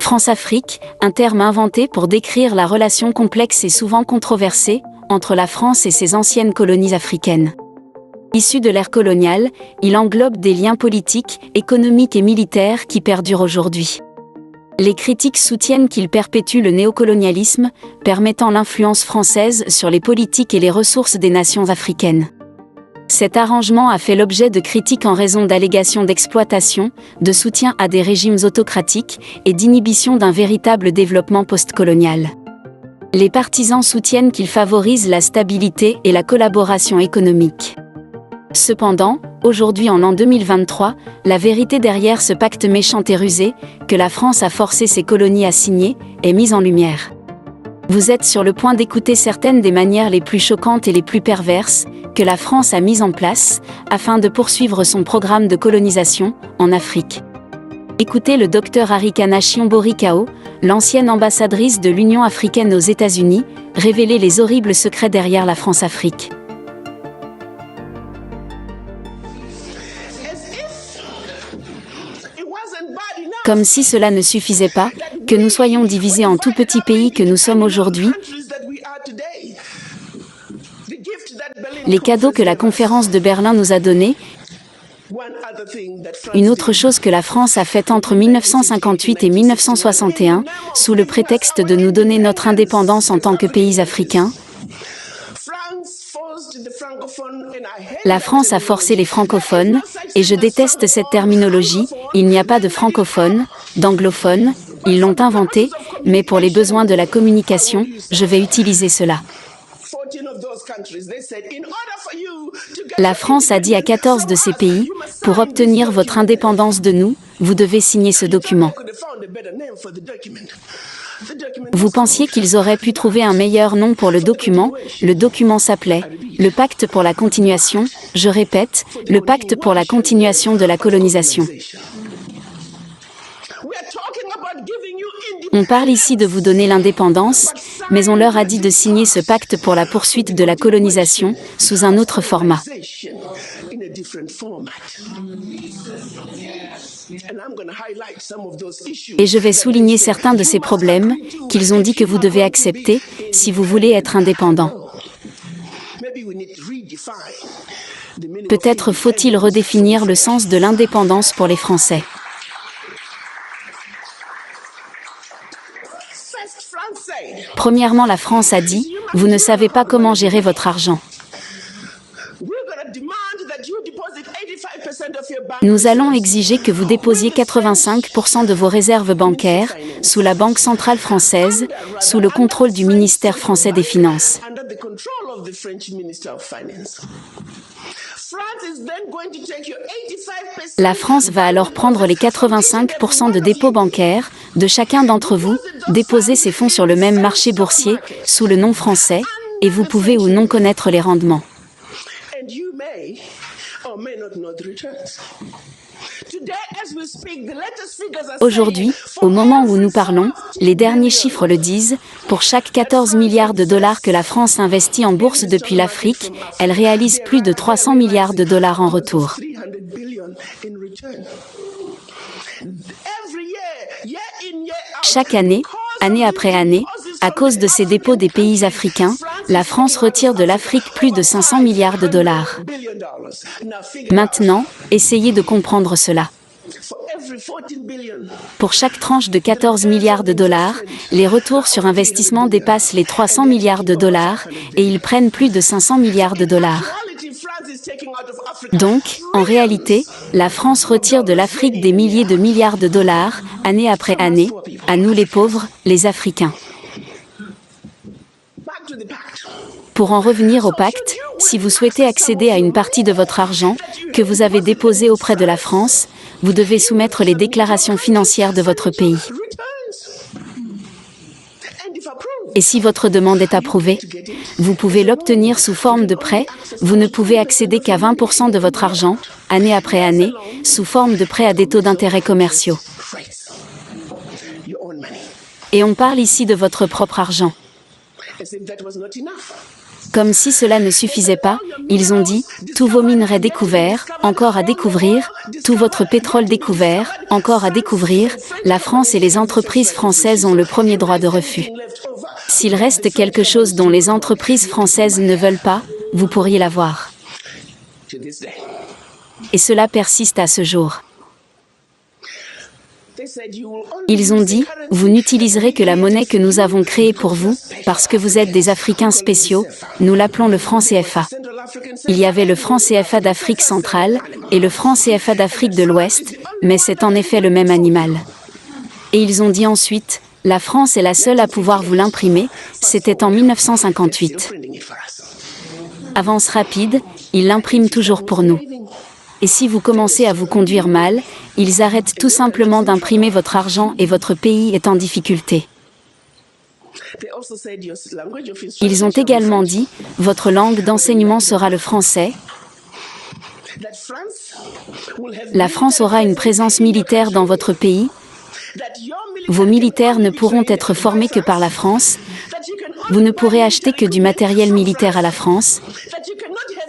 France-Afrique, un terme inventé pour décrire la relation complexe et souvent controversée entre la France et ses anciennes colonies africaines. Issu de l'ère coloniale, il englobe des liens politiques, économiques et militaires qui perdurent aujourd'hui. Les critiques soutiennent qu'il perpétue le néocolonialisme, permettant l'influence française sur les politiques et les ressources des nations africaines. Cet arrangement a fait l'objet de critiques en raison d'allégations d'exploitation, de soutien à des régimes autocratiques et d'inhibition d'un véritable développement postcolonial. Les partisans soutiennent qu'il favorise la stabilité et la collaboration économique. Cependant, aujourd'hui en l'an 2023, la vérité derrière ce pacte méchant et rusé, que la France a forcé ses colonies à signer, est mise en lumière. Vous êtes sur le point d'écouter certaines des manières les plus choquantes et les plus perverses que la France a mises en place afin de poursuivre son programme de colonisation en Afrique. Écoutez le Dr Arikana Chiombo-Rikao, l'ancienne ambassadrice de l'Union africaine aux États-Unis, révéler les horribles secrets derrière la France-Afrique. Comme si cela ne suffisait pas, que nous soyons divisés en tout petits pays que nous sommes aujourd'hui, les cadeaux que la conférence de Berlin nous a donnés, une autre chose que la France a faite entre 1958 et 1961, sous le prétexte de nous donner notre indépendance en tant que pays africains, la France a forcé les francophones, et je déteste cette terminologie, il n'y a pas de francophones, d'anglophones, ils l'ont inventé, mais pour les besoins de la communication, je vais utiliser cela. La France a dit à 14 de ces pays, pour obtenir votre indépendance de nous, vous devez signer ce document. Vous pensiez qu'ils auraient pu trouver un meilleur nom pour le document s'appelait « Le pacte pour la continuation », je répète, le pacte pour la continuation de la colonisation. On parle ici de vous donner l'indépendance, mais on leur a dit de signer ce pacte pour la poursuite de la colonisation, sous un autre format. Et je vais souligner certains de ces problèmes, qu'ils ont dit que vous devez accepter, si vous voulez être indépendant. Peut-être faut-il redéfinir le sens de l'indépendance pour les Français. Premièrement, la France a dit, vous ne savez pas comment gérer votre argent. Nous allons exiger que vous déposiez 85% de vos réserves bancaires, sous la Banque centrale française, sous le contrôle du ministère français des Finances. La France va alors prendre les 85% de dépôts bancaires de chacun d'entre vous, déposer ces fonds sur le même marché boursier, sous le nom français, et vous pouvez ou non connaître les rendements. Aujourd'hui, au moment où nous parlons, les derniers chiffres le disent, pour chaque 14 milliards de dollars que la France investit en bourse depuis l'Afrique, elle réalise plus de 300 milliards de dollars en retour. Chaque année, année après année, à cause de ces dépôts des pays africains, la France retire de l'Afrique plus de 500 milliards de dollars. Maintenant, essayez de comprendre cela. Pour chaque tranche de 14 milliards de dollars, les retours sur investissement dépassent les 300 milliards de dollars et ils prennent plus de 500 milliards de dollars. Donc, en réalité, la France retire de l'Afrique des milliers de milliards de dollars, année après année, à nous les pauvres, les Africains. Pour en revenir au pacte, si vous souhaitez accéder à une partie de votre argent, que vous avez déposé auprès de la France, vous devez soumettre les déclarations financières de votre pays. Et si votre demande est approuvée, vous pouvez l'obtenir sous forme de prêt, vous ne pouvez accéder qu'à 20% de votre argent, année après année, sous forme de prêt à des taux d'intérêt commerciaux. Et on parle ici de votre propre argent. Comme si cela ne suffisait pas, ils ont dit « Tous vos minerais découverts, encore à découvrir, tout votre pétrole découvert, encore à découvrir, la France et les entreprises françaises ont le premier droit de refus. S'il reste quelque chose dont les entreprises françaises ne veulent pas, vous pourriez l'avoir. » Et cela persiste à ce jour. Ils ont dit, vous n'utiliserez que la monnaie que nous avons créée pour vous, parce que vous êtes des Africains spéciaux, nous l'appelons le franc CFA. Il y avait le franc CFA d'Afrique centrale, et le franc CFA d'Afrique de l'Ouest, mais c'est en effet le même animal. Et ils ont dit ensuite, la France est la seule à pouvoir vous l'imprimer, c'était en 1958. Avance rapide, ils l'impriment toujours pour nous. Et si vous commencez à vous conduire mal, ils arrêtent tout simplement d'imprimer votre argent et votre pays est en difficulté. Ils ont également dit, votre langue d'enseignement sera le français. La France aura une présence militaire dans votre pays. Vos militaires ne pourront être formés que par la France. Vous ne pourrez acheter que du matériel militaire à la France.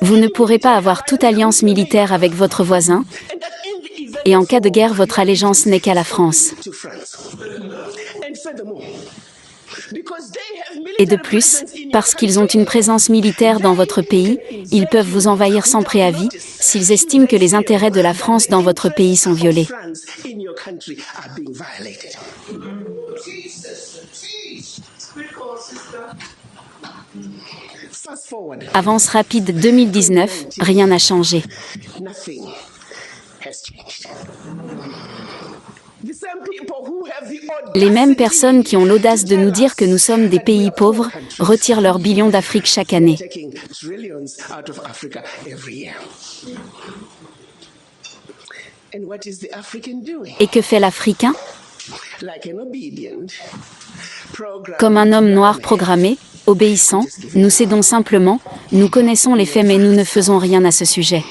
Vous ne pourrez pas avoir toute alliance militaire avec votre voisin. Et en cas de guerre, votre allégeance n'est qu'à la France. Et de plus, parce qu'ils ont une présence militaire dans votre pays, ils peuvent vous envahir sans préavis, s'ils estiment que les intérêts de la France dans votre pays sont violés. Avance rapide 2019, rien n'a changé. Les mêmes personnes qui ont l'audace de nous dire que nous sommes des pays pauvres retirent leurs billions d'Afrique chaque année. Et que fait l'Africain? Comme un homme noir programmé, obéissant, nous cédons simplement, nous connaissons les faits mais nous ne faisons rien à ce sujet.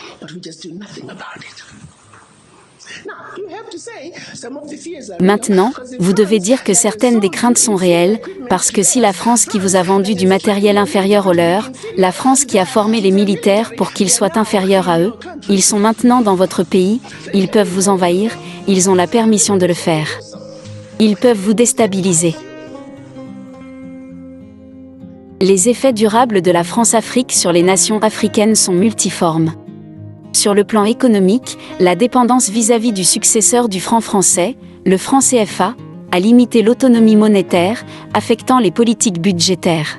Maintenant, vous devez dire que certaines des craintes sont réelles, parce que si la France qui vous a vendu du matériel inférieur au leur, la France qui a formé les militaires pour qu'ils soient inférieurs à eux, ils sont maintenant dans votre pays, ils peuvent vous envahir, ils ont la permission de le faire. Ils peuvent vous déstabiliser. Les effets durables de la France-Afrique sur les nations africaines sont multiformes. Sur le plan économique, la dépendance vis-à-vis du successeur du franc français, le franc CFA, a limité l'autonomie monétaire, affectant les politiques budgétaires.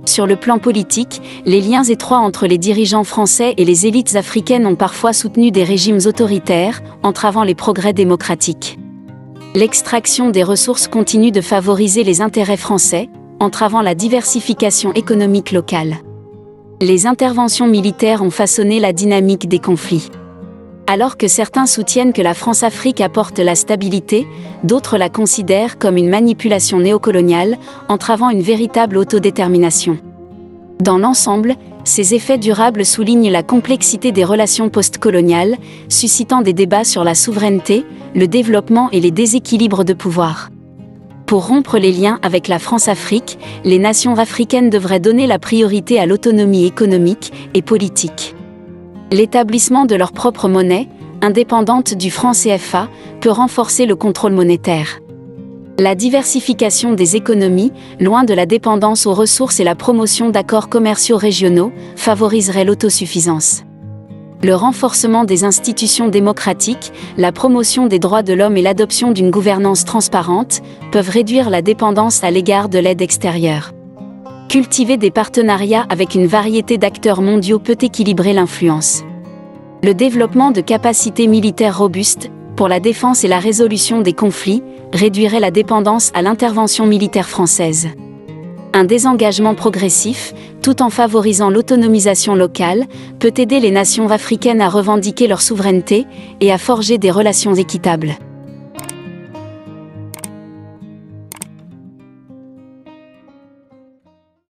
Sur le plan politique, les liens étroits entre les dirigeants français et les élites africaines ont parfois soutenu des régimes autoritaires, entravant les progrès démocratiques. L'extraction des ressources continue de favoriser les intérêts français, entravant la diversification économique locale. Les interventions militaires ont façonné la dynamique des conflits. Alors que certains soutiennent que la France-Afrique apporte la stabilité, d'autres la considèrent comme une manipulation néocoloniale, entravant une véritable autodétermination. Dans l'ensemble, ces effets durables soulignent la complexité des relations postcoloniales, suscitant des débats sur la souveraineté, le développement et les déséquilibres de pouvoir. Pour rompre les liens avec la France-Afrique, les nations africaines devraient donner la priorité à l'autonomie économique et politique. L'établissement de leur propre monnaie, indépendante du franc CFA, peut renforcer le contrôle monétaire. La diversification des économies, loin de la dépendance aux ressources et la promotion d'accords commerciaux régionaux, favoriserait l'autosuffisance. Le renforcement des institutions démocratiques, la promotion des droits de l'homme et l'adoption d'une gouvernance transparente peuvent réduire la dépendance à l'égard de l'aide extérieure. Cultiver des partenariats avec une variété d'acteurs mondiaux peut équilibrer l'influence. Le développement de capacités militaires robustes, pour la défense et la résolution des conflits, réduirait la dépendance à l'intervention militaire française. Un désengagement progressif, tout en favorisant l'autonomisation locale, peut aider les nations africaines à revendiquer leur souveraineté et à forger des relations équitables.